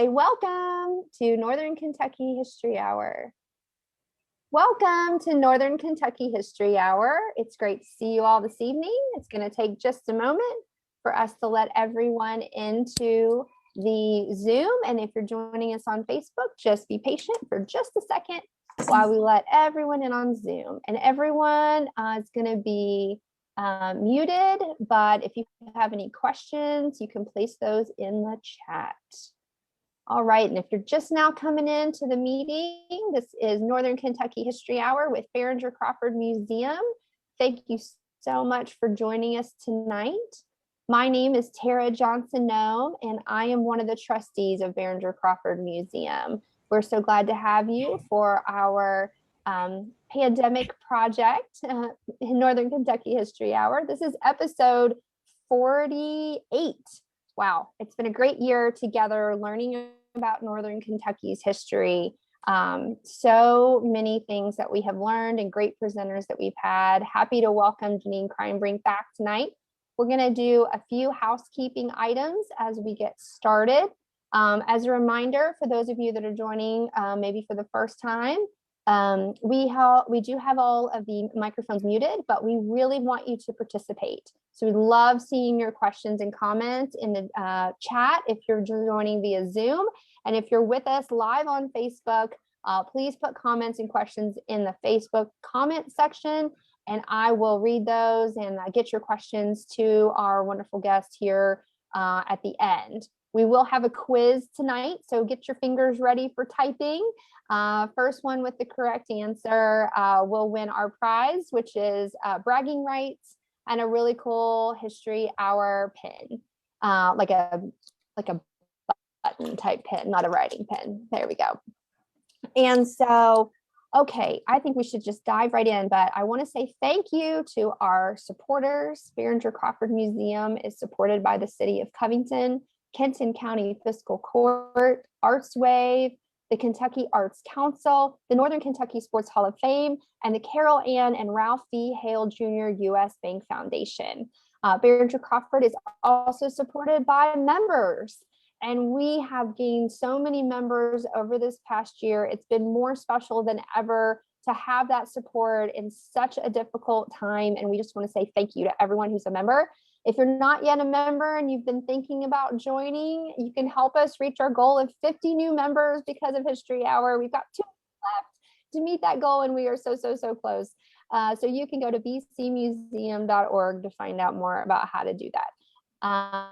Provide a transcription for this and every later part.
Say welcome to Northern Kentucky History Hour. Welcome to Northern Kentucky History Hour. It's great to see you all this evening. It's going to take just a moment for us to let everyone into the Zoom. And if you're joining us on Facebook, just be patient for just a second while we let everyone in on Zoom. And everyone is going to be muted, but if you have any questions, you can place those in the chat. All right, and if you're just now coming into the meeting, this is Northern Kentucky History Hour with Behringer Crawford Museum. Thank you so much for joining us tonight. My name is Tara Johnson-Nome, and I am one of the trustees of Behringer Crawford Museum. We're so glad to have you for our pandemic project in Northern Kentucky History Hour. This is episode 48. Wow, it's been a great year together learning about Northern Kentucky's history. So many things that we have learned and great presenters that we've had. Happy to welcome Jeannine Kreinbrink back tonight. We're going to do a few housekeeping items as we get started. As a reminder, for those of you that are joining maybe for the first time, we do have all of the microphones muted, but we really want you to participate. So we love seeing your questions and comments in the chat if you're joining via Zoom. And if you're with us live on Facebook, please put comments and questions in the Facebook comment section, and I will read those and get your questions to our wonderful guest here at the end. We will have a quiz tonight, so get your fingers ready for typing. First one with the correct answer will win our prize, which is bragging rights and a really cool History Hour pin, like a button type pin, not a writing pin. There we go. And so, okay, I think we should just dive right in, but I want to say thank you to our supporters. Behringer Crawford Museum is supported by the City of Covington, Kenton County Fiscal Court, ArtsWave, the Kentucky Arts Council, the Northern Kentucky Sports Hall of Fame, and the Carol Ann and Ralph V. Hale Jr. U.S. Bank Foundation. Behringer Crawford is also supported by members, and we have gained so many members over this past year. It's been more special than ever to have that support in such a difficult time, and we just want to say thank you to everyone who's a member. If you're not yet a member and you've been thinking about joining, you can help us reach our goal of 50 new members because of History Hour. We've got 2 left to meet that goal, and we are so close. So you can go to bcmuseum.org to find out more about how to do that.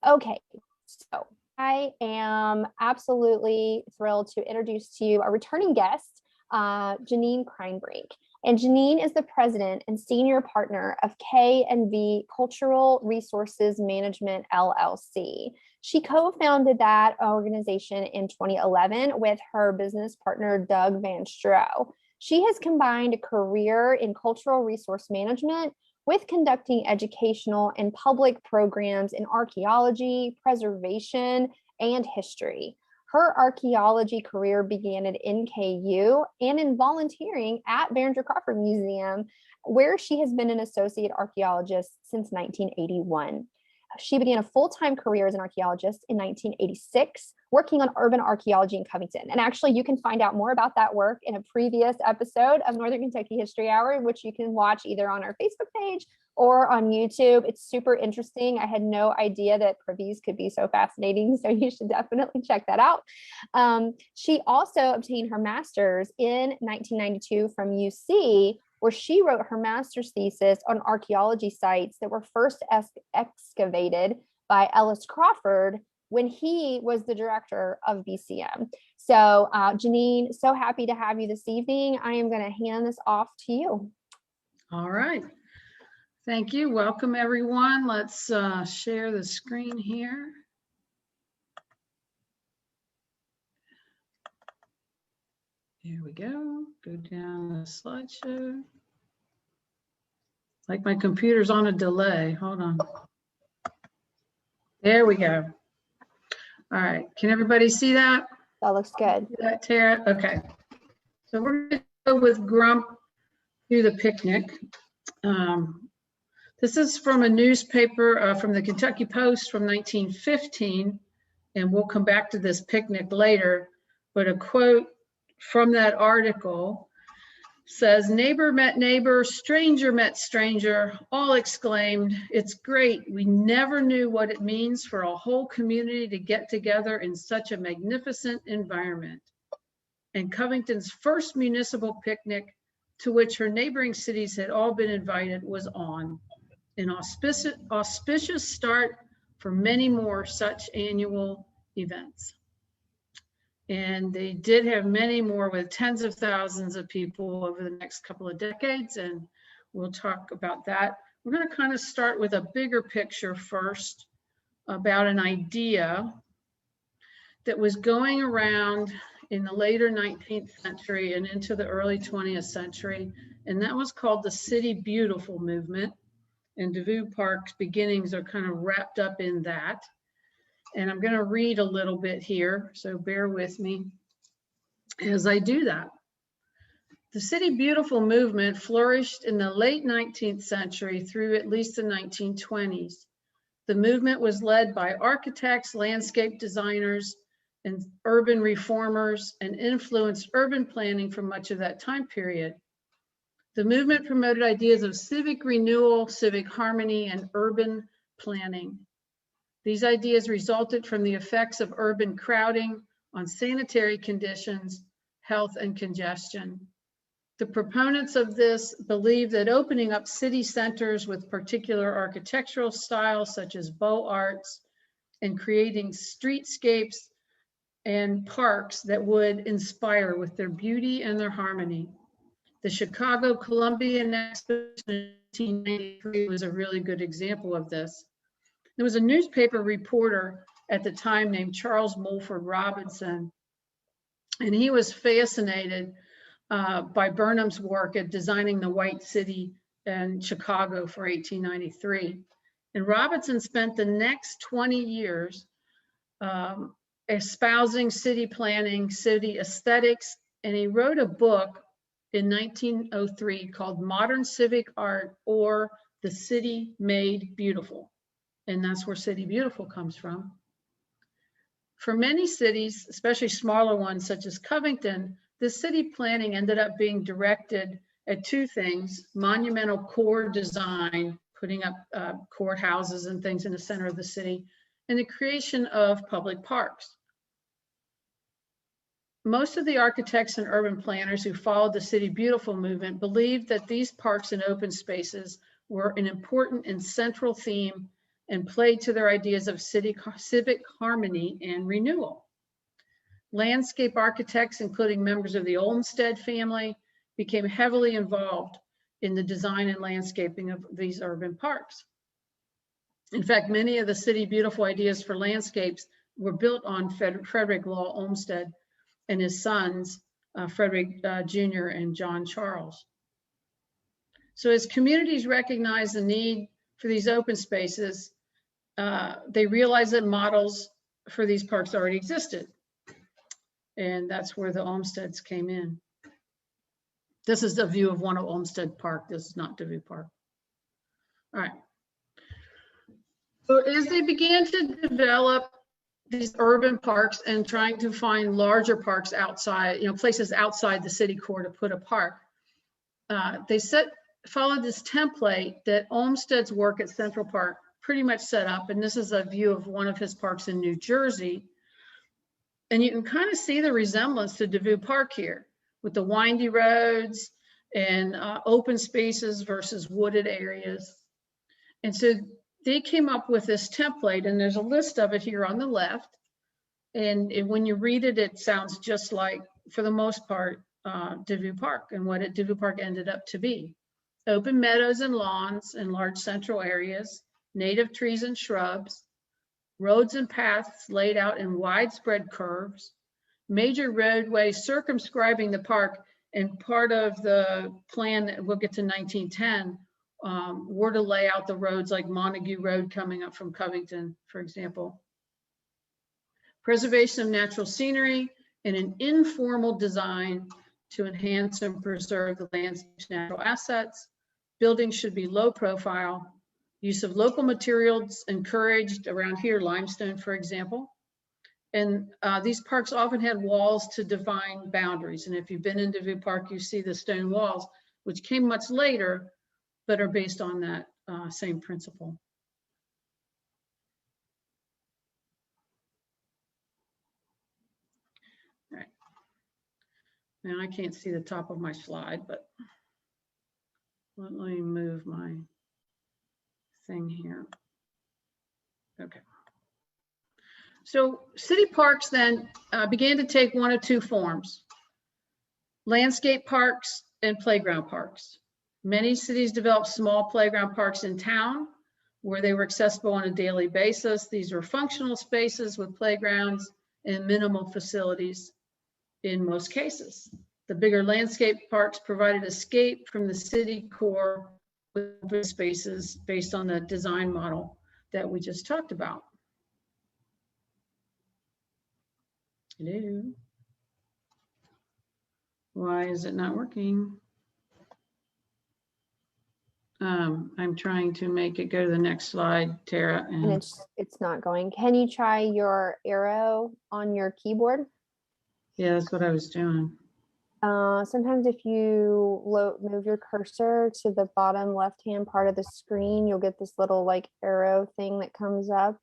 Okay, so I am absolutely thrilled to introduce to you a returning guest, Jeannine Kreinbrink. And Janine is the president and senior partner of K&V Cultural Resources Management, LLC. She co-founded that organization in 2011 with her business partner, Doug Van Stroh. She has combined a career in cultural resource management with conducting educational and public programs in archaeology, preservation, and history. Her archaeology career began at NKU and in volunteering at Behringer Crawford Museum, where she has been an associate archaeologist since 1981. She began a full-time career as an archaeologist in 1986, working on urban archaeology in Covington. And actually, you can find out more about that work in a previous episode of Northern Kentucky History Hour, which you can watch either on our Facebook page or on YouTube. It's super interesting. I had no idea that privies could be so fascinating, so you should definitely check that out. She also obtained her master's in 1992 from UC, where she wrote her master's thesis on archaeology sites that were first excavated by Ellis Crawford when he was the director of BCM. So Janine, so happy to have you this evening. I am going to hand this off to you. All right. Thank you. Welcome, everyone. Let's share the screen here. Here we go. Go down the slideshow. Like my computer's on a delay. Hold on. There we go. All right. Can everybody see that? That looks good. See that, Tara? Okay. So we're going to go with Grump through the picnic. This is from a newspaper from the Kentucky Post from 1915, And we'll come back to this picnic later, but a quote from that article says, "Neighbor met neighbor, stranger met stranger, all exclaimed, 'It's great. We never knew what it means for a whole community to get together in such a magnificent environment.' And Covington's first municipal picnic, to which her neighboring cities had all been invited, was on. An auspicious start for many more such annual events." And they did have many more with tens of thousands of people over the next couple of decades, and we'll talk about that. We're going to kind of start with a bigger picture first about an idea that was going around in the later 19th century and into the early 20th century, and that was called the City Beautiful movement. And Devou Park's beginnings are kind of wrapped up in that. And I'm going to read a little bit here, so bear with me as I do that. The City Beautiful movement flourished in the late 19th century through at least the 1920s. The movement was led by architects, landscape designers, and urban reformers, and influenced urban planning for much of that time period. The movement promoted ideas of civic renewal, civic harmony, and urban planning. These ideas resulted from the effects of urban crowding on sanitary conditions, health, and congestion. The proponents of this believed that opening up city centers with particular architectural styles, such as Beaux Arts, and creating streetscapes and parks that would inspire with their beauty and their harmony. The Chicago Columbian Exposition in 1893 was a really good example of this. There was a newspaper reporter at the time named Charles Mulford Robinson, and he was fascinated by Burnham's work at designing the White City in Chicago for 1893. And Robinson spent the next 20 years espousing city planning, city aesthetics, and he wrote a book in 1903 called Modern Civic Art, or The City Made Beautiful. And that's where City Beautiful comes from. For many cities, especially smaller ones such as Covington, this city planning ended up being directed at two things: monumental core design, putting up courthouses and things in the center of the city, and the creation of public parks. Most of the architects and urban planners who followed the City Beautiful movement believed that these parks and open spaces were an important and central theme and played to their ideas of civic harmony and renewal. Landscape architects, including members of the Olmsted family, became heavily involved in the design and landscaping of these urban parks. In fact, many of the City Beautiful ideas for landscapes were built on Frederick Law Olmsted and his sons, Frederick Jr. and John Charles. So as communities recognized the need for these open spaces, they realized that models for these parks already existed. And that's where the Olmsteds came in. This is a view of one of Olmsted Park. This is not Devou Park. All right. So as they began to develop these urban parks and trying to find larger parks outside, places outside the city core to put a park, they followed this template that Olmsted's work at Central Park pretty much set up. And this is a view of one of his parks in New Jersey. And you can kind of see the resemblance to Devou Park here with the windy roads and open spaces versus wooded areas. And so they came up with this template, and there's a list of it here on the left. And when you read it, it sounds just like, for the most part, Devou Park and what Devou Park ended up to be. Open meadows and lawns in large central areas, native trees and shrubs, roads and paths laid out in widespread curves, major roadways circumscribing the park, and part of the plan that we'll get to 1910 were to lay out the roads like Montague Road coming up from Covington, for example. Preservation of natural scenery and an informal design to enhance and preserve the landscape's natural assets. Buildings should be low profile. Use of local materials encouraged, around here, limestone, for example. And these parks often had walls to define boundaries. And if you've been in Devou Park, you see the stone walls, which came much later, but are based on that same principle. All right. Now I can't see the top of my slide, but let me move my thing here. Okay. So city parks then began to take one of two forms: landscape parks and playground parks. Many cities developed small playground parks in town where they were accessible on a daily basis. These were functional spaces with playgrounds and minimal facilities in most cases. The bigger landscape parks provided escape from the city core with open spaces based on the design model that we just talked about. Hello. Why is it not working? I'm trying to make it go to the next slide, Tara. And it's not going. Can you try your arrow on your keyboard? Yeah, that's what I was doing. Sometimes if you move your cursor to the bottom left-hand part of the screen, you'll get this little like arrow thing that comes up.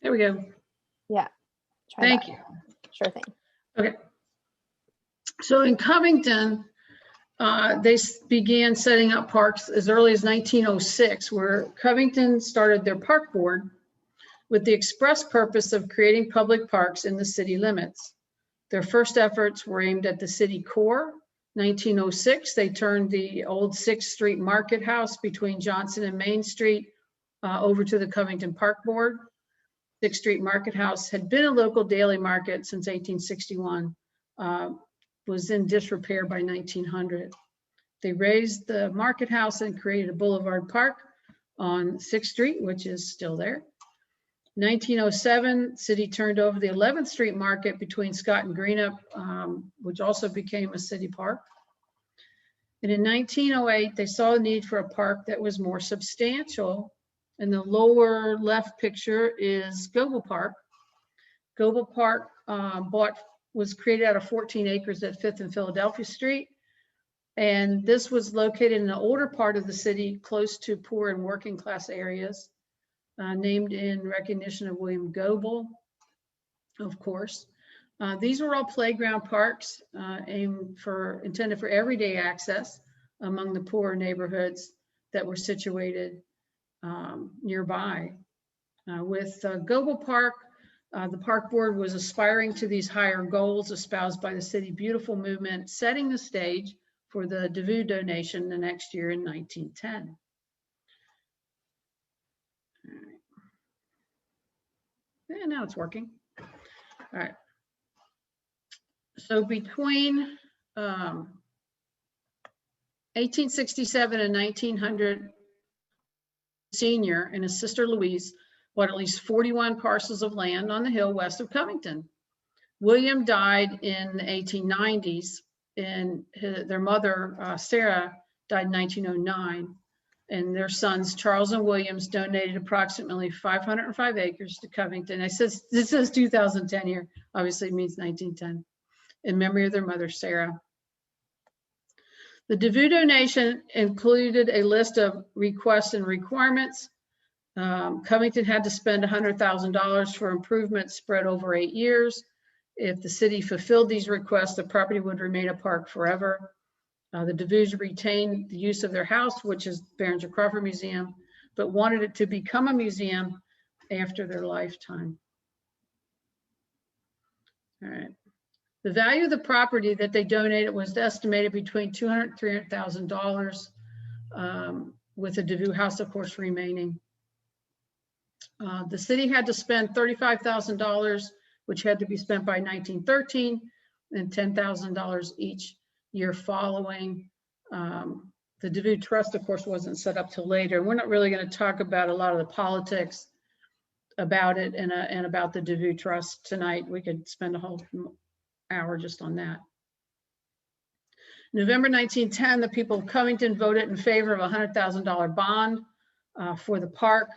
There we go. Yeah. Thank you. Sure thing. Okay. So in Covington, they began setting up parks as early as 1906, where Covington started their park board with the express purpose of creating public parks in the city limits. Their first efforts were aimed at the city core. 1906, they turned the old 6th Street Market House between Johnson and Main Street over to the Covington Park Board. 6th Street Market House had been a local daily market since 1861, was in disrepair by 1900. They raised the market house and created a boulevard park on 6th Street, which is still there. 1907, city turned over the 11th Street Market between Scott and Greenup, which also became a city park. And in 1908, they saw a need for a park that was more substantial. And the lower left picture is Devou Park. Devou Park was created out of 14 acres at 5th and Philadelphia Street. And this was located in the older part of the city, close to poor and working class areas, named in recognition of William Goebel, of course. These were all playground parks intended for everyday access among the poorer neighborhoods that were situated nearby. With Goebel Park, the park board was aspiring to these higher goals espoused by the City Beautiful movement, setting the stage for the Devou donation the next year in 1910. All right. And now it's working. All right. So between 1867 and 1900, Sr. and his sister Louise bought at least 41 parcels of land on the hill west of Covington. William died in the 1890s, and their mother, Sarah, died in 1909. And their sons, Charles and Williams, donated approximately 505 acres to Covington. This says 2010 here, obviously it means 1910, in memory of their mother, Sarah. The Devou donation included a list of requests and requirements. Covington had to spend $100,000 for improvements spread over 8 years. If the city fulfilled these requests, the property would remain a park forever. The Devous retained the use of their house, which is Behringer Crawford Museum, but wanted it to become a museum after their lifetime. All right. The value of the property that they donated was estimated between $200,000 and $300,000, with the Devou house, of course, remaining. The city had to spend $35,000, which had to be spent by 1913, and $10,000 each year following. The Devou Trust, of course, wasn't set up till later. We're not really going to talk about a lot of the politics about it and about the Devou Trust tonight. We could spend a whole hour just on that. November 1910, the people of Covington voted in favor of a $100,000 bond for the park.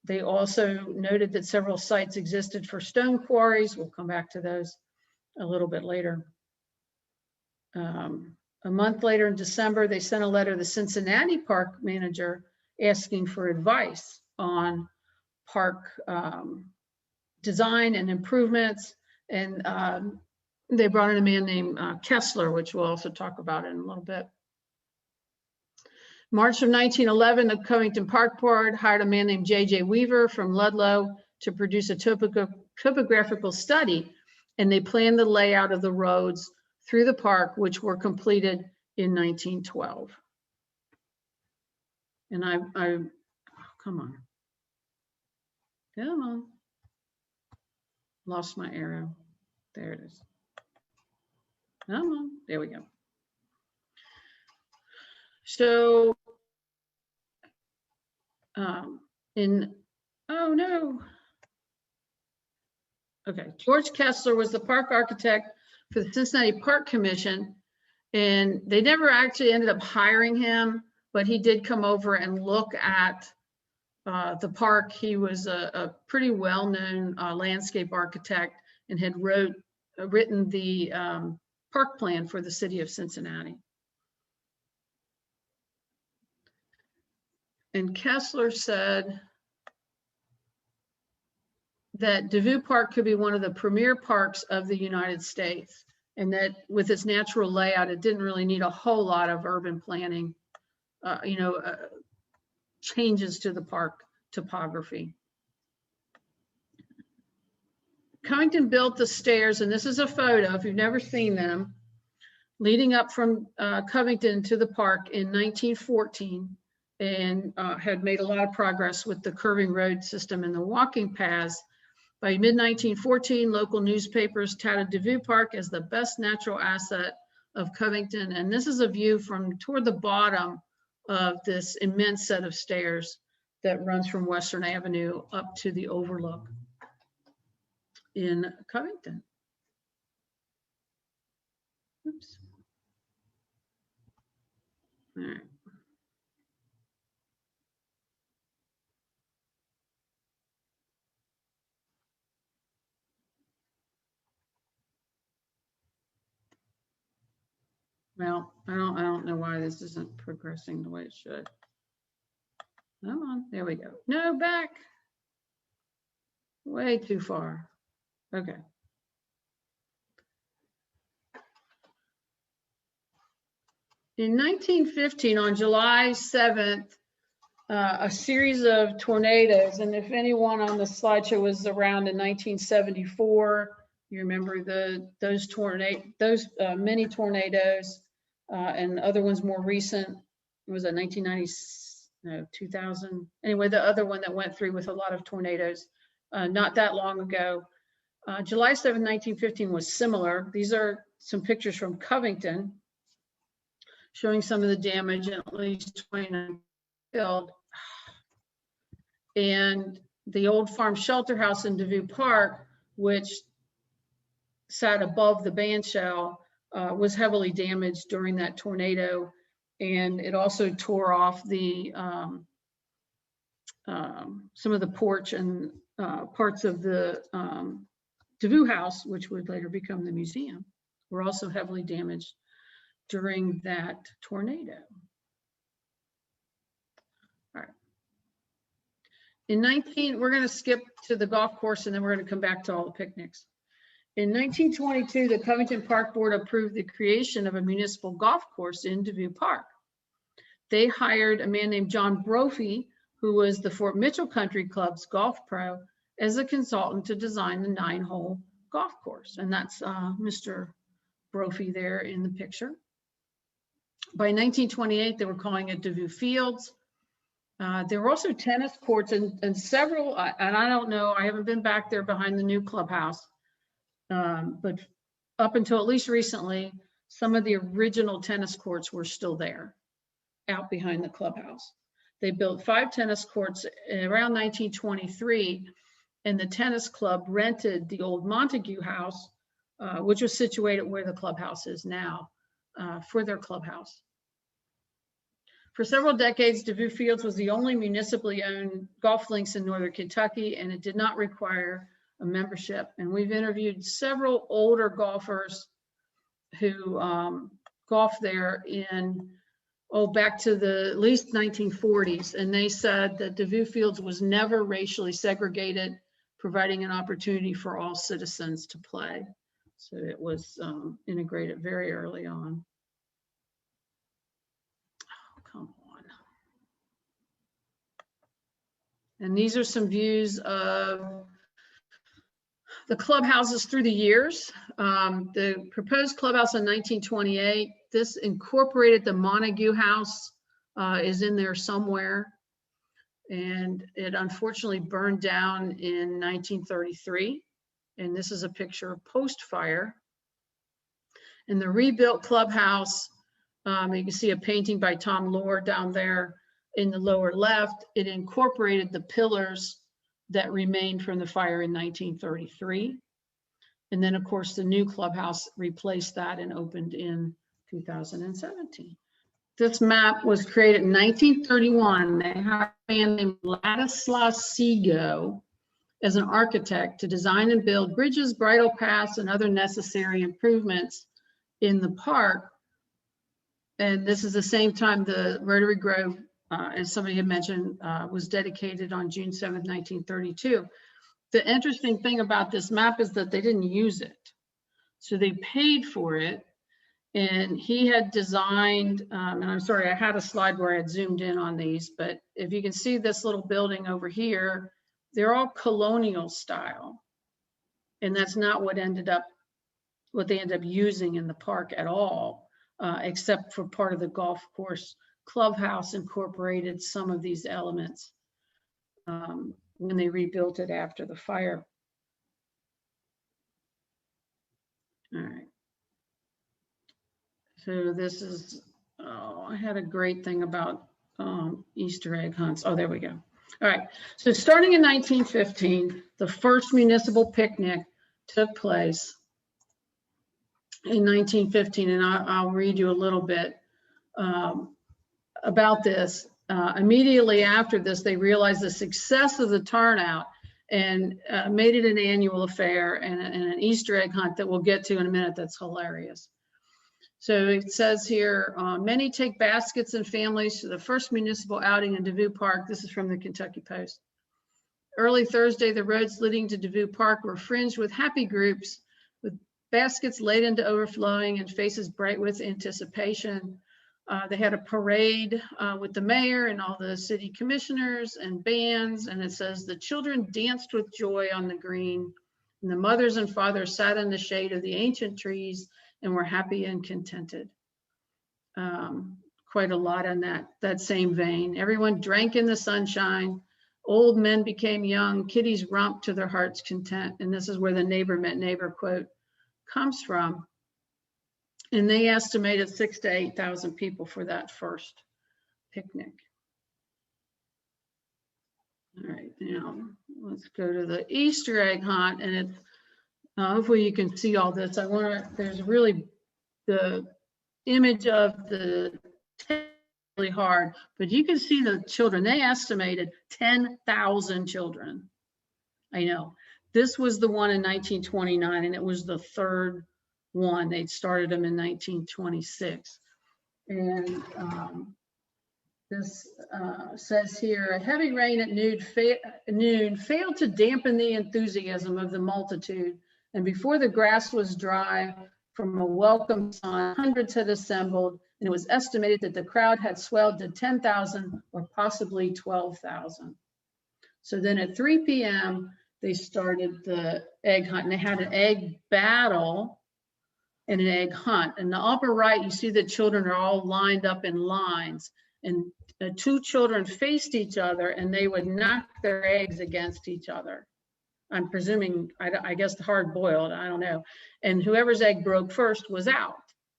They also noted that several sites existed for stone quarries. We'll come back to those a little bit later. A month later in December, they sent a letter to the Cincinnati park manager asking for advice on park design and improvements. And they brought in a man named Kessler, which we'll also talk about in a little bit. March of 1911, the Covington Park Board hired a man named J.J. Weaver from Ludlow to produce a topographical study, and they planned the layout of the roads through the park, which were completed in 1912. And oh, come on, lost my arrow. There it is. Come on, there we go. So, oh no. Okay, George Kessler was the park architect for the Cincinnati Park Commission, and they never actually ended up hiring him, but he did come over and look at the park. He was a pretty well-known landscape architect and had written the park plan for the city of Cincinnati. And Kessler said that Devou Park could be one of the premier parks of the United States, and that with its natural layout, it didn't really need a whole lot of urban planning, changes to the park topography. Covington built the stairs, and this is a photo, if you've never seen them, leading up from Covington to the park in 1914, and had made a lot of progress with the curving road system and the walking paths. By mid-1914, local newspapers touted Devou Park as the best natural asset of Covington. And this is a view from toward the bottom of this immense set of stairs that runs from Western Avenue up to the overlook in Covington. Oops. All right. Well, I don't know why this isn't progressing the way it should. Come on, there we go. No, back. Way too far. Okay. In 1915, on July 7th, a series of tornadoes, and if anyone on the slideshow was around in 1974, you remember those many tornadoes, and other ones more recent. It was a 2000. Anyway, the other one that went through with a lot of tornadoes not that long ago. July 7, 1915 was similar. These are some pictures from Covington showing some of the damage, and at least 29 killed. And the old farm shelter house in Devou Park, which sat above the bandshell, was heavily damaged during that tornado, and it also tore off the some of the porch and parts of the Devou house, which would later become the museum, were also heavily damaged during that tornado. All right. We're going to skip to the golf course, and then we're going to come back to all the picnics. In 1922, the Covington Park Board approved the creation of a municipal golf course in Devou Park. They hired a man named John Brophy, who was the Fort Mitchell Country Club's golf pro, as a consultant to design the 9-hole golf course. And that's Mr. Brophy there in the picture. By 1928, they were calling it Devou Fields. There were also tennis courts and several, and I don't know, I haven't been back there behind the new clubhouse. But up until at least recently, some of the original tennis courts were still there, out behind the clubhouse. They built 5 tennis courts around 1923, and the tennis club rented the old Montague house, which was situated where the clubhouse is now, for their clubhouse. For several decades, Devou Fields was the only municipally owned golf links in northern Kentucky, and it did not require a membership. And we've interviewed several older golfers who golfed there in, back to the at least 1940s. And they said that Devou Fields was never racially segregated, providing an opportunity for all citizens to play. So it was integrated very early on. Oh, come on. And these are some views of the clubhouses through the years. The proposed clubhouse in 1928, this incorporated the Montague House, is in there somewhere. And it unfortunately burned down in 1933. And this is a picture post-fire. In the rebuilt clubhouse, you can see a painting by Tom Lohr down there in the lower left. It incorporated the pillars that remained from the fire in 1933. And then, of course, the new clubhouse replaced that and opened in 2017. This map was created in 1931. They had a man named Ladislaus Seago as an architect to design and build bridges, bridle paths, and other necessary improvements in the park. And this is the same time the Rotary Grove, as somebody had mentioned, was dedicated on June 7th, 1932. The interesting thing about this map is that they didn't use it. So they paid for it. And he had designed, and I'm sorry, I had a slide where I had zoomed in on these, but if you can see this little building over here, they're all colonial style. And that's not what they ended up using in the park at all, except for part of the golf course clubhouse incorporated some of these elements when they rebuilt it after the fire. All right. So this is, I had a great thing about Easter egg hunts. Oh, there we go. All right. So starting in 1915, the first municipal picnic took place in 1915, and I'll read you a little bit about this. Immediately after this, they realized the success of the turnout and made it an annual affair and an Easter egg hunt that we'll get to in a minute. That's hilarious. So it says here, many take baskets and families to the first municipal outing in Devou Park. This is from the Kentucky Post. Early Thursday, the roads leading to Devou Park were fringed with happy groups, with baskets laden to overflowing and faces bright with anticipation. They had a parade with the mayor and all the city commissioners and bands. And it says the children danced with joy on the green, and the mothers and fathers sat in the shade of the ancient trees and were happy and contented. Quite a lot in that same vein. Everyone drank in the sunshine. Old men became young. Kiddies romped to their heart's content. And this is where the neighbor met neighbor quote comes from. And they estimated 6,000 to 8,000 people for that first picnic. All right, now let's go to the Easter egg hunt, and it's hopefully you can see all this. There's really the image of the really hard, but you can see the children. They estimated 10,000 children. I know. This was the one in 1929, and it was the third one. They'd started them in 1926. And this says here, a heavy rain at noon failed to dampen the enthusiasm of the multitude. And before the grass was dry from a welcome sun, hundreds had assembled, and it was estimated that the crowd had swelled to 10,000 or possibly 12,000. So then at 3 p.m., they started the egg hunt, and they had an egg battle and an egg hunt. In the upper right, you see the children are all lined up in lines, and the two children faced each other, and they would knock their eggs against each other. I'm presuming, I guess the hard boiled, I don't know. And whoever's egg broke first was out.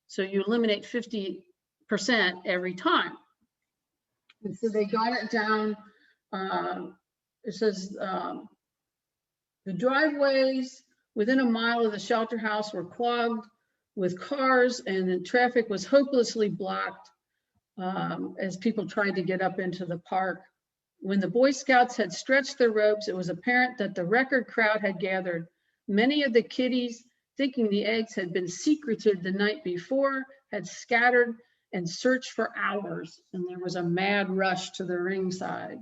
So you eliminate 50% every time. And so they got it down. It says the driveways within a mile of the shelter house were clogged with cars, and the traffic was hopelessly blocked. as people tried to get up into the park. When the Boy Scouts had stretched their ropes, it was apparent that the record crowd had gathered. Many of the kiddies, thinking the eggs had been secreted the night before, had scattered and searched for hours, and there was a mad rush to the ringside.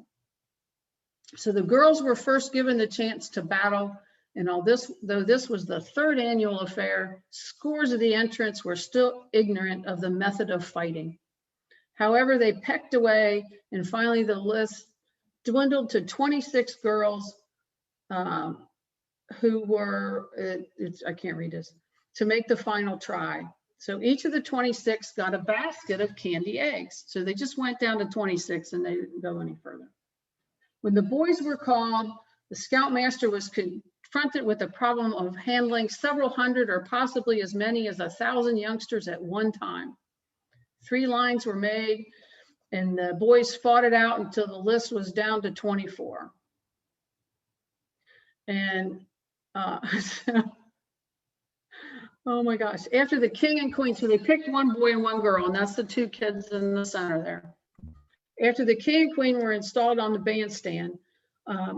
So the girls were first given the chance to battle, and though this was the third annual affair, scores of the entrants were still ignorant of the method of fighting. However, they pecked away, and finally the list dwindled to 26 girls who were, I can't read this, to make the final try. So each of the 26 got a basket of candy eggs. So they just went down to 26 and they didn't go any further. When the boys were called, the scoutmaster was confronted with the problem of handling several hundred or possibly as many as 1,000 youngsters at one time. 3 lines were made and the boys fought it out until the list was down to 24. And oh my gosh, after the king and queen, so they picked one boy and one girl, and that's the 2 kids in the center there. After the king and queen were installed on the bandstand,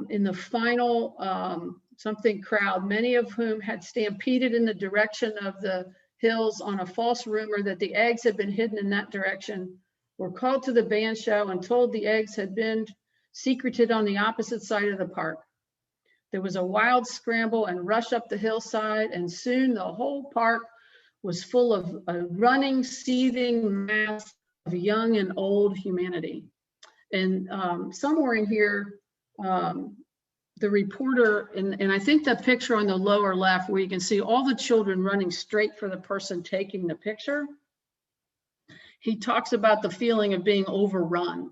in the final something crowd, many of whom had stampeded in the direction of the hills on a false rumor that the eggs had been hidden in that direction, were called to the bandshell and told the eggs had been secreted on the opposite side of the park. There was a wild scramble and rush up the hillside, and soon the whole park was full of a running, seething mass of young and old humanity. And somewhere in here, the reporter, and I think the picture on the lower left where you can see all the children running straight for the person taking the picture, he talks about the feeling of being overrun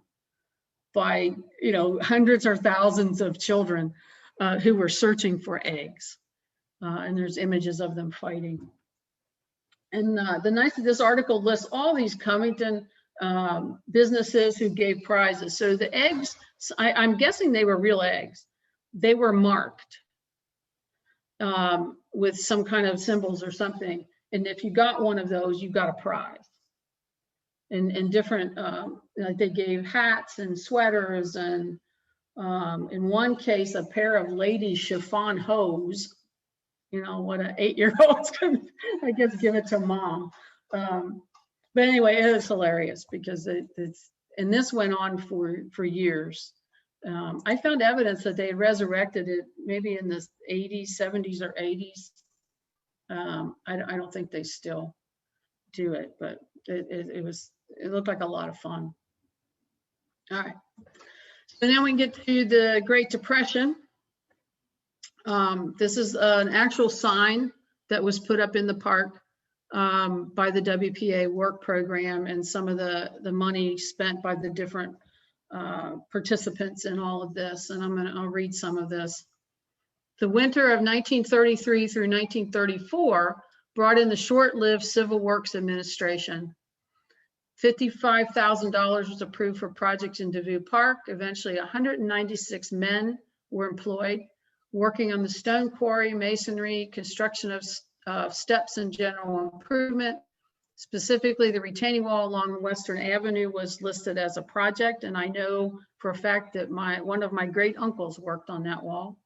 by, you know, hundreds or thousands of children who were searching for eggs. And there's images of them fighting. And the nice of this article lists all these Covington businesses who gave prizes. So the eggs, I'm guessing they were real eggs. They were marked with some kind of symbols or something. And if you got one of those, you got a prize. And different, like they gave hats and sweaters, and in one case, a pair of lady chiffon hose. You know, what an 8-year-old's gonna, I guess, give it to mom. But anyway, it is hilarious because it's, and this went on for years. I found evidence that they had resurrected it maybe in the 80s, 70s, or 80s. I don't think they still do it, but it looked like a lot of fun. All right, so now we can get to the Great Depression. This is an actual sign that was put up in the park by the WPA work program, and some of the money spent by the different participants in all of this. And I'll read some of this. The winter of 1933 through 1934 brought in the short-lived Civil Works Administration. $55,000 was approved for projects in Devou Park. Eventually, 196 men were employed, working on the stone quarry, masonry, construction of steps and general improvement. Specifically, the retaining wall along Western Avenue was listed as a project, and I know for a fact that one of my great uncles worked on that wall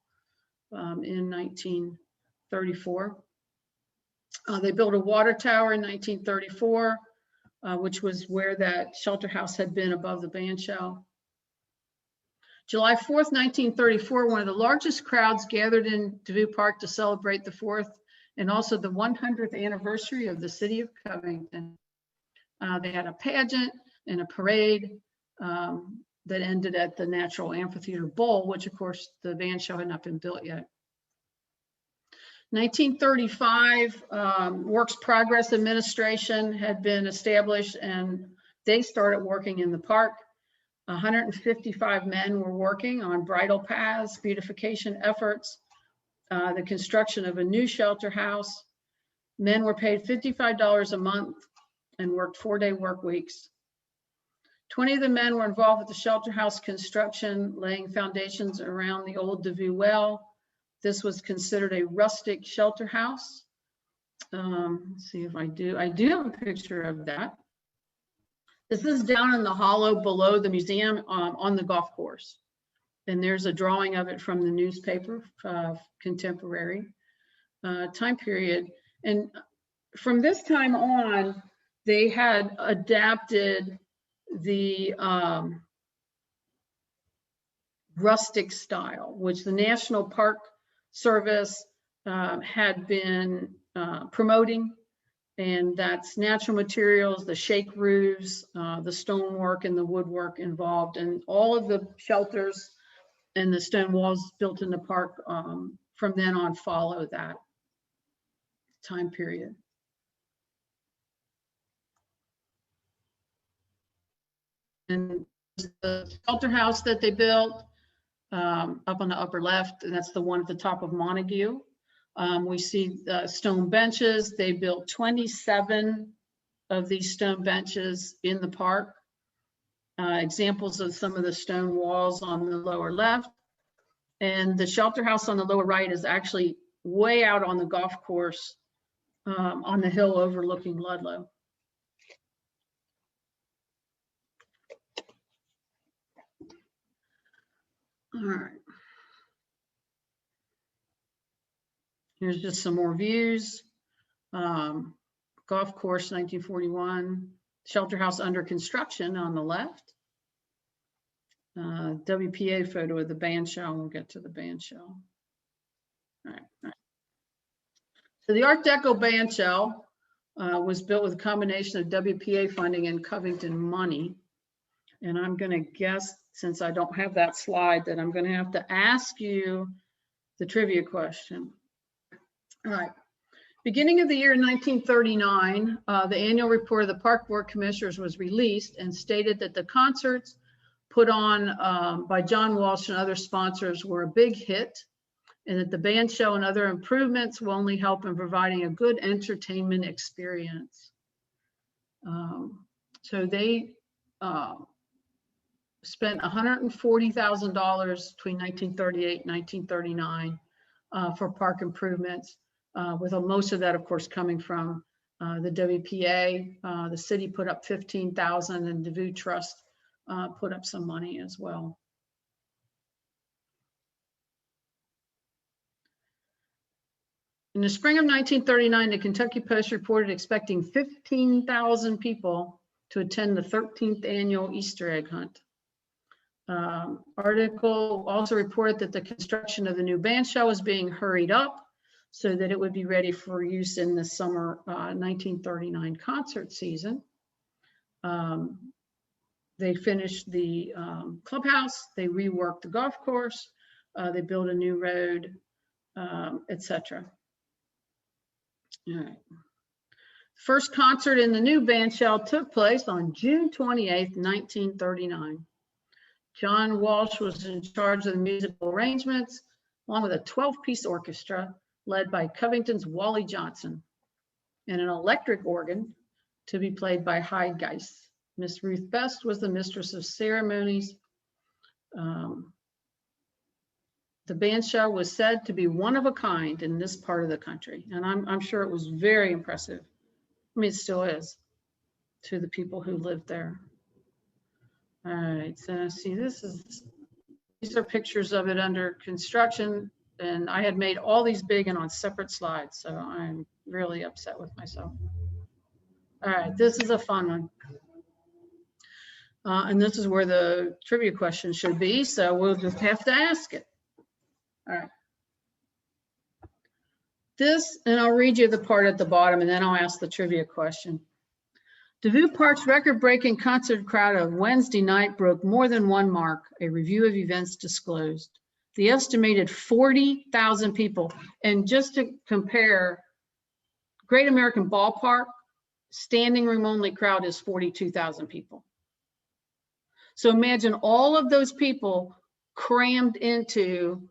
in 1934. They built a water tower in 1934, which was where that shelter house had been above the bandshell. July 4th, 1934, one of the largest crowds gathered in Devou Park to celebrate the 4th and also the 100th anniversary of the city of Covington. They had a pageant and a parade that ended at the Natural Amphitheater Bowl, which of course the bandshell had not been built yet. 1935, Works Progress Administration had been established, and they started working in the park. 155 men were working on bridle paths, beautification efforts, the construction of a new shelter house. Men were paid $55 a month and worked 4-day work weeks. 20 of the men were involved with the shelter house construction, laying foundations around the old Devou well. This was considered a rustic shelter house. Let's see if I do have a picture of that. This is down in the hollow below the museum on the golf course. And there's a drawing of it from the newspaper, contemporary time period. And from this time on, they had adapted the rustic style, which the National Park Service had been promoting. And that's natural materials, the shake roofs, the stonework and the woodwork involved, and all of the shelters and the stone walls built in the park from then on follow that time period. And the shelter house that they built up on the upper left, and that's the one at the top of Montague. We see stone benches. They built 27 of these stone benches in the park. Examples of some of the stone walls on the lower left. And the shelter house on the lower right is actually way out on the golf course on the hill overlooking Ludlow. All right. Here's just some more views. Golf course, 1941. Shelter house under construction on the left. WPA photo of the bandshell. We'll get to the bandshell. All right. So the Art Deco bandshell was built with a combination of WPA funding and Covington money. And I'm going to guess, since I don't have that slide, that I'm going to have to ask you the trivia question. All right. Beginning of the year 1939, the annual report of the Park Board Commissioners was released and stated that the concerts put on by John Walsh and other sponsors were a big hit, and that the bandshell and other improvements will only help in providing a good entertainment experience. So they spent $140,000 between 1938 and 1939 for park improvements. With most of that, of course, coming from the WPA. The city put up $15,000, and Devou Trust put up some money as well. In the spring of 1939, the Kentucky Post reported expecting 15,000 people to attend the 13th annual Easter egg hunt. Article also reported that the construction of the new bandshell was being hurried up so that it would be ready for use in the summer 1939 concert season. They finished the clubhouse, they reworked the golf course, they built a new road, etc. All right. First concert in the new bandshell took place on June 28th, 1939. John Walsh was in charge of the musical arrangements, along with a 12-piece orchestra led by Covington's Wally Johnson, and an electric organ to be played by Hyde Geist. Miss Ruth Best was the mistress of ceremonies. The bandshell was said to be one of a kind in this part of the country, and I'm sure it was very impressive. I mean, it still is to the people who lived there. All right, so see, these are pictures of it under construction. And I had made all these big and on separate slides, so I'm really upset with myself. All right, this is a fun one. And this is where the trivia question should be, so we'll just have to ask it. All right. This, and I'll read you the part at the bottom, and then I'll ask the trivia question. Devou Park's record-breaking concert crowd of Wednesday night broke more than one mark, a review of events disclosed. The estimated 40,000 people. And just to compare, Great American Ballpark, standing room only crowd is 42,000 people. So imagine all of those people crammed into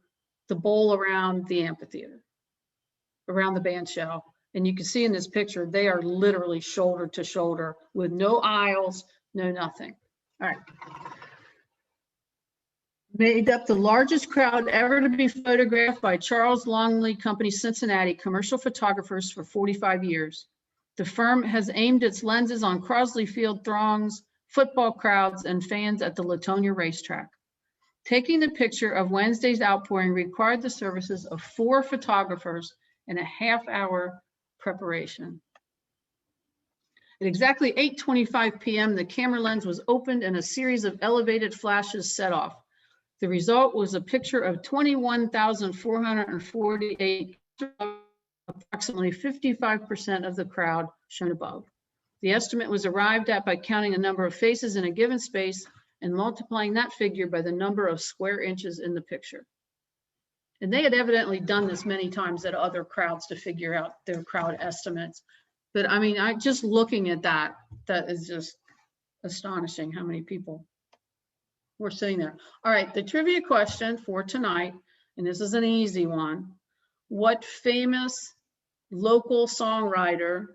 the bowl around the amphitheater, around the bandshell. And you can see in this picture, they are literally shoulder to shoulder with no aisles, no nothing. All right. Made up the largest crowd ever to be photographed by Charles Longley Company Cincinnati commercial photographers for 45 years. The firm has aimed its lenses on Crosley Field throngs football crowds, and fans at the Latonia racetrack. Taking the picture of Wednesday's outpouring required the services of 4 photographers and a half-hour preparation. At exactly 8:25 p.m., the camera lens was opened and a series of elevated flashes set off. The result was a picture of 21,448, approximately 55% of the crowd shown above. The estimate was arrived at by counting the number of faces in a given space and multiplying that figure by the number of square inches in the picture. And they had evidently done this many times at other crowds to figure out their crowd estimates. But I mean, just looking at that is just astonishing how many people were sitting there. All right, the trivia question for tonight, and this is an easy one. What famous local songwriter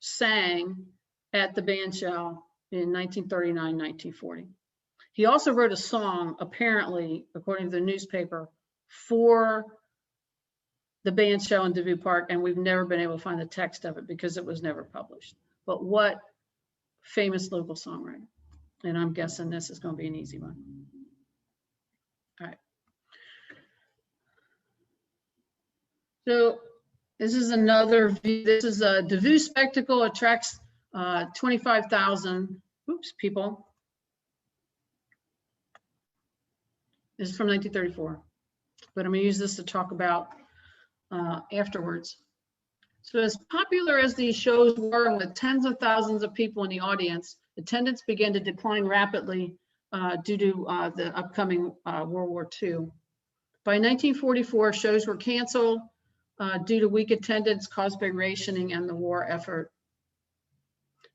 sang at the bandshell in 1939-1940? He also wrote a song, apparently, according to the newspaper, for the bandshell in Devou Park, and we've never been able to find the text of it because it was never published. But what famous local songwriter? And I'm guessing this is going to be an easy one. All right. So this is another view. This is a Devou spectacle, attracts 25,000 people. This is from 1934, but I'm going to use this to talk about afterwards. So as popular as these shows were, with tens of thousands of people in the audience, attendance began to decline rapidly due to the upcoming World War II. By 1944, shows were canceled due to weak attendance caused by rationing and the war effort.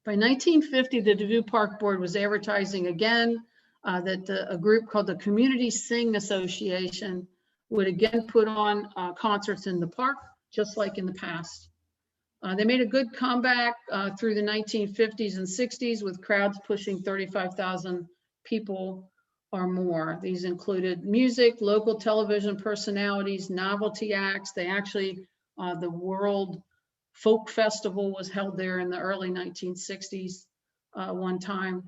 By 1950, the Devou Park Board was advertising again that a group called the Community Sing Association would again put on concerts in the park, just like in the past. They made a good comeback through the 1950s and 60s with crowds pushing 35,000 people or more. These included music, local television personalities, novelty acts. They actually, the World Folk Festival was held there in the early 1960s one time.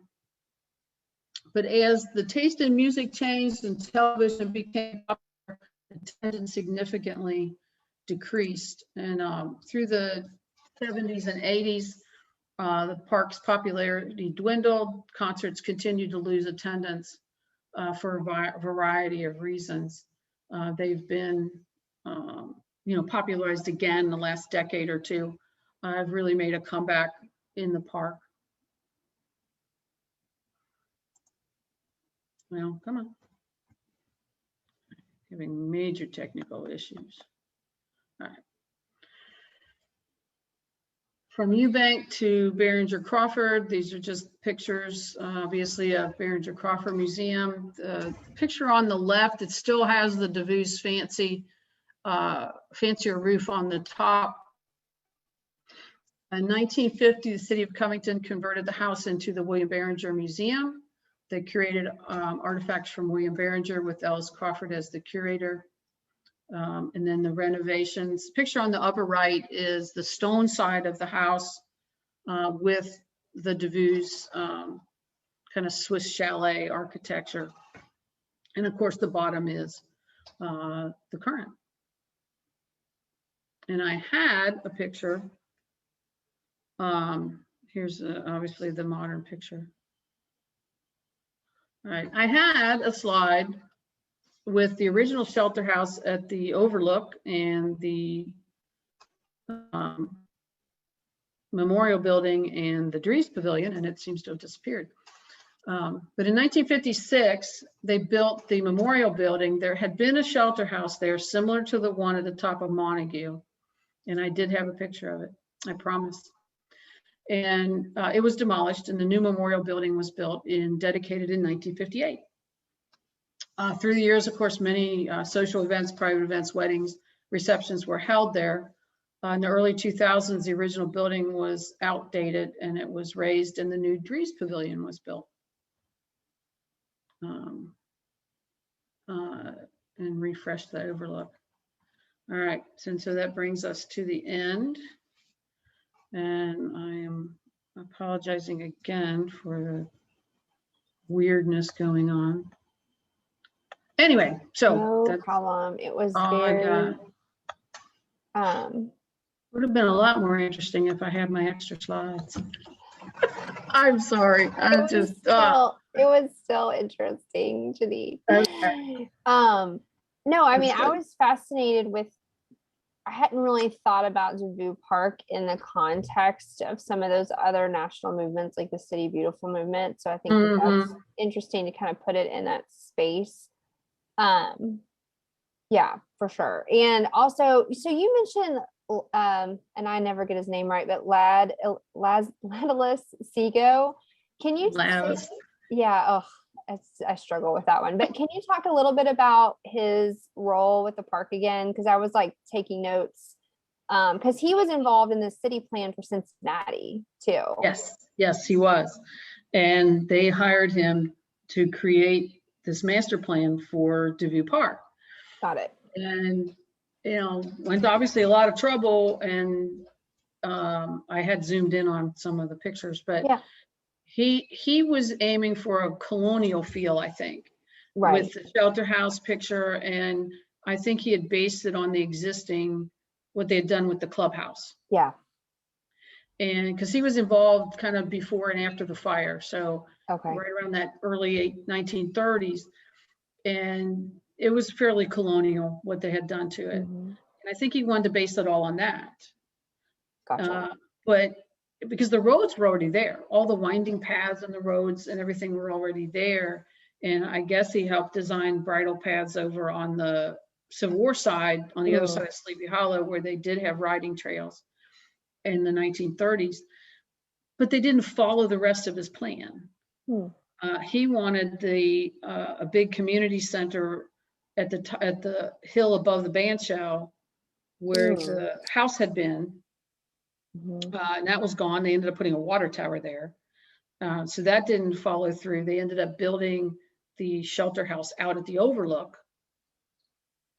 But as the taste in music changed and television became popular, attendance significantly decreased. And through the 70s and 80s, the park's popularity dwindled. Concerts continued to lose attendance for a variety of reasons. They've been, popularized again in the last decade or two. I've really made a comeback in the park. Well, come on. Having major technical issues. All right. From Eubank to Behringer Crawford, these are just pictures, obviously, of Behringer Crawford Museum. The picture on the left, it still has the Devou's fancier roof on the top. In 1950, the city of Covington converted the house into the William Behringer Museum. They curated artifacts from William Behringer with Ellis Crawford as the curator. And then the renovations. Picture on the upper right is the stone side of the house with the Devou's kind of Swiss chalet architecture. And of course, the bottom is the current. And I had a picture. Here's obviously the modern picture. All right, I had a slide with the original shelter house at the Overlook and the Memorial Building and the Dries Pavilion, and it seems to have disappeared. But in 1956, they built the Memorial Building. There had been a shelter house there similar to the one at the top of Montague, and I did have a picture of it, I promise. And it was demolished, and the new Memorial Building was built and dedicated in 1958. Through the years, of course, many social events, private events, weddings, receptions were held there. In the early 2000s, the original building was outdated and it was raised and the new Dries Pavilion was built. And refreshed the Overlook. All right, so that brings us to the end. And I am apologizing again for weirdness going on. Anyway, so No that's problem. It was all I very, got. Would have been a lot more interesting if I had my extra slides. I'm sorry. I'm just. it was still interesting, Janine. Okay. No, I mean, I was fascinated with, I hadn't really thought about Devou Park in the context of some of those other national movements, like the City Beautiful movement. So I think that's interesting to kind of put it in that space. Yeah, for sure. And also, so you mentioned, and I never get his name right, but Ladulus Seago. Can you say, yeah, I struggle with that one, but can you talk a little bit about his role with the park again? Because I was like taking notes, because he was involved in the city plan for Cincinnati too. Yes, he was. And they hired him to create this master plan for Devou Park. Got it. And, you know, went obviously a lot of trouble, and I had zoomed in on some of the pictures, but yeah. He was aiming for a colonial feel, I think, right, with the shelter house picture. And I think he had based it on the existing, what they had done with the clubhouse. Yeah. And because he was involved kind of before and after the fire. So right around that early 1930s. And it was fairly colonial what they had done to it. And I think he wanted to base it all on that. Gotcha. But because the roads were already there, all the winding paths and the roads and everything were already there. And I guess he helped design bridle paths over on the Civil War side, on the other side of Sleepy Hollow, where they did have riding trails in the 1930s, but they didn't follow the rest of his plan. He wanted a big community center at the hill above the bandshell where the house had been. And that was gone. They ended up putting a water tower there. So that didn't follow through. They ended up building the shelter house out at the overlook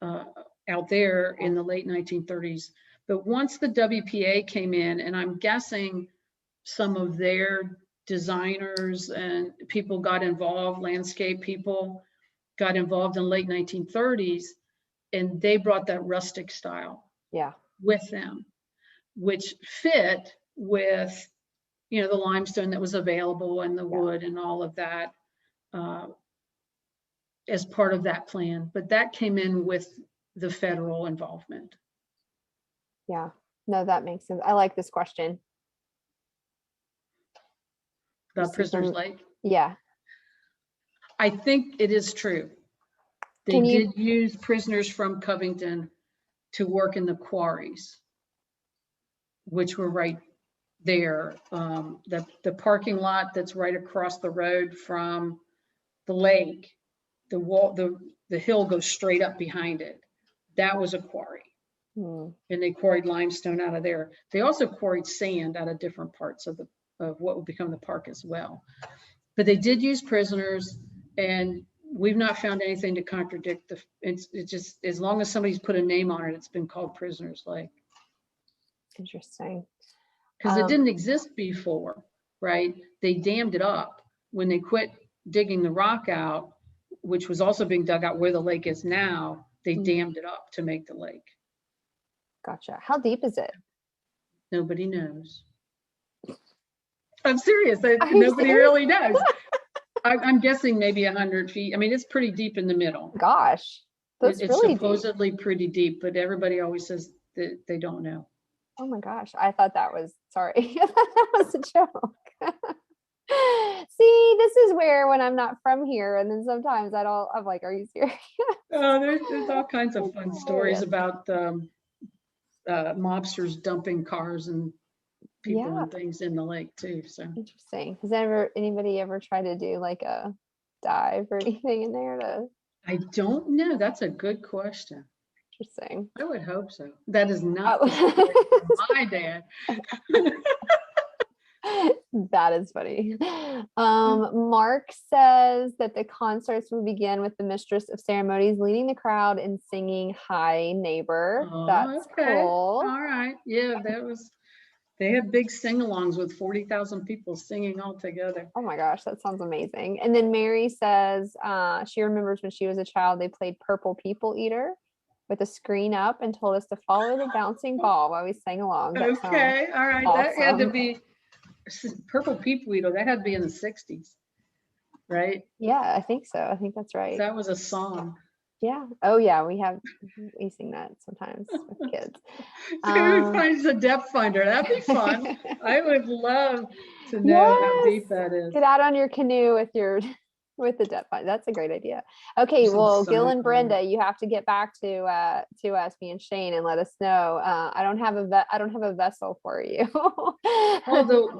out there in the late 1930s. But once the WPA came in, and I'm guessing some of their designers and people got involved, landscape people got involved in the late 1930s, and they brought that rustic style with them, which fit with, you know, the limestone that was available and the wood and all of that as part of that plan. But that came in with the federal involvement. Yeah, no, that makes sense. I like this question. About Prisoners Lake? Yeah. I think it is true. They did use prisoners from Covington to work in the quarries, which were right there. The parking lot that's right across the road from the lake, the hill goes straight up behind it. That was a quarry. And they quarried limestone out of there. They also quarried sand out of different parts of what would become the park as well. But they did use prisoners, and we've not found anything to contradict it's just, as long as somebody's put a name on it, it's been called Prisoners Lake. Interesting. Because it didn't exist before, right? They dammed it up when they quit digging the rock out, which was also being dug out where the lake is now. They dammed it up to make the lake. Gotcha. How deep is it? Nobody knows. I'm serious. Nobody really knows. I'm guessing maybe 100 feet. I mean, it's pretty deep in the middle. Gosh, it's really supposedly deep. Pretty deep, but everybody always says that they don't know. Oh my gosh, I thought that was, sorry, that was a joke. See, this is where when I'm not from here, and then sometimes I'm like, are you serious? Oh, there's all kinds of fun stories about mobsters dumping cars and people and things in the lake too. So interesting. Has anybody ever tried to do like a dive or anything in there? I don't know. That's a good question. Interesting. I would hope so. That is not my dad. That is funny. Mark says that the concerts will begin with the mistress of ceremonies leading the crowd and singing "Hi Neighbor." That's cool. All right. Yeah, that was They had big sing-alongs with 40,000 people singing all together. Oh my gosh, that sounds amazing. And then Mary says she remembers when she was a child, they played Purple People Eater with a screen up and told us to follow the bouncing ball while we sang along. That Okay, all right. awesome. That had to be Purple People Eater. That had to be in the 60s, right? Yeah, I think so. I think that's right. That was a song. Yeah. Oh yeah, we sing that sometimes with kids. Who finds a depth finder? That'd be fun. I would love to know how deep that is. Get out on your canoe with the depth finder. That's a great idea. Okay, well, Gil and Brenda, you have to get back to us, me and Shane, and let us know. I don't have a vessel for you. Well,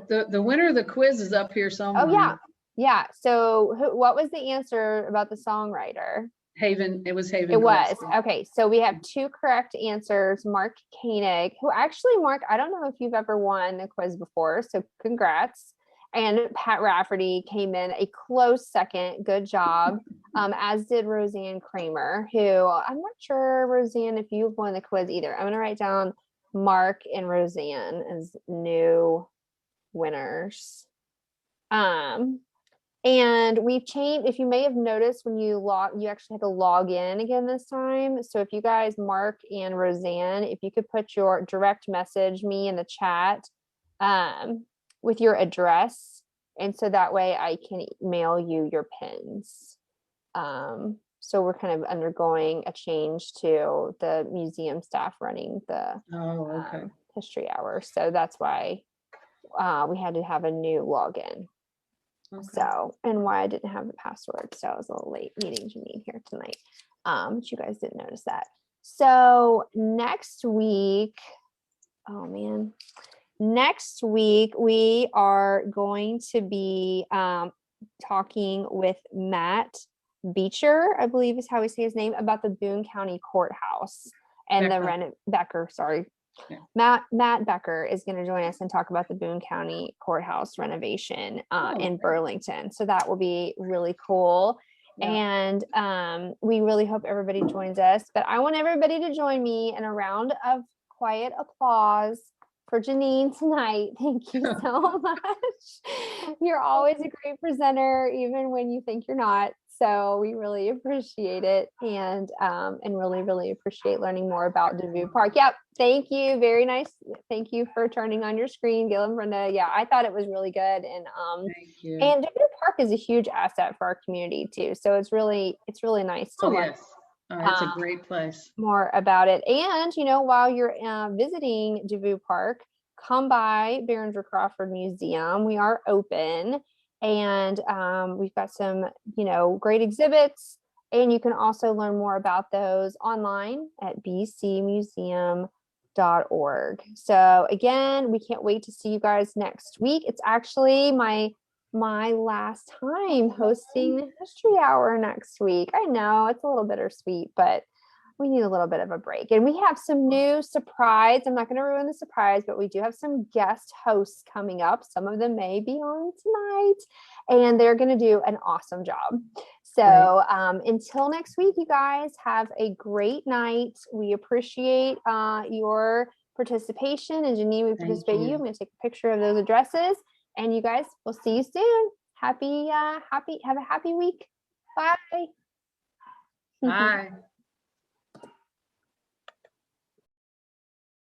the winner of the quiz is up here somewhere. Oh yeah. So what was the answer about the songwriter? Haven. It was Haven. It was. Okay. So we have 2 correct answers. Mark Koenig, who actually, Mark, I don't know if you've ever won a quiz before, so congrats. And Pat Rafferty came in a close second. Good job. As did Roseanne Kramer, who I'm not sure, Roseanne, if you've won the quiz either. I'm going to write down Mark and Roseanne as new winners. And we've changed, if you may have noticed, when you actually had to log in again this time. So if you guys, Mark and Roseanne, if you could put your direct message me in the chat with your address. And so that way I can mail you your pins. So we're kind of undergoing a change to the museum staff running the history hour. So that's why we had to have a new login. Okay. So, and why I didn't have the password. So I was a little late meeting Janine here tonight. But you guys didn't notice that. So next week, next week we are going to be talking with Matt Beecher, I believe is how we say his name, about the Boone County Courthouse and Becker, sorry. Yeah. Matt Becker is going to join us and talk about the Boone County Courthouse renovation in Burlington. So that will be really cool. Yeah. And we really hope everybody joins us. But I want everybody to join me in a round of quiet applause for Janine tonight. Thank you so much. You're always a great presenter, even when you think you're not. So we really appreciate it, and really, really appreciate learning more about Devou Park. Yep. Thank you. Very nice. Thank you for turning on your screen, Gil and Brenda. Yeah, I thought it was really good. And thank you. And Devou Park is a huge asset for our community too. So it's really nice to learn. Yes. It's a great place. More about it. And while you're visiting Devou Park, come by Behringer Crawford Museum. We are open. And we've got some, great exhibits, and you can also learn more about those online at bcmuseum.org. So again, we can't wait to see you guys next week. It's actually my last time hosting the History Hour next week. I know it's a little bittersweet, but we need a little bit of a break. And we have some new surprise. I'm not going to ruin the surprise, but we do have some guest hosts coming up. Some of them may be on tonight, and they're going to do an awesome job. So until next week, you guys have a great night. We appreciate your participation. And Janine, we participate you. I'm going to take a picture of those addresses. And you guys, we'll see you soon. Have a happy week. Bye. Bye.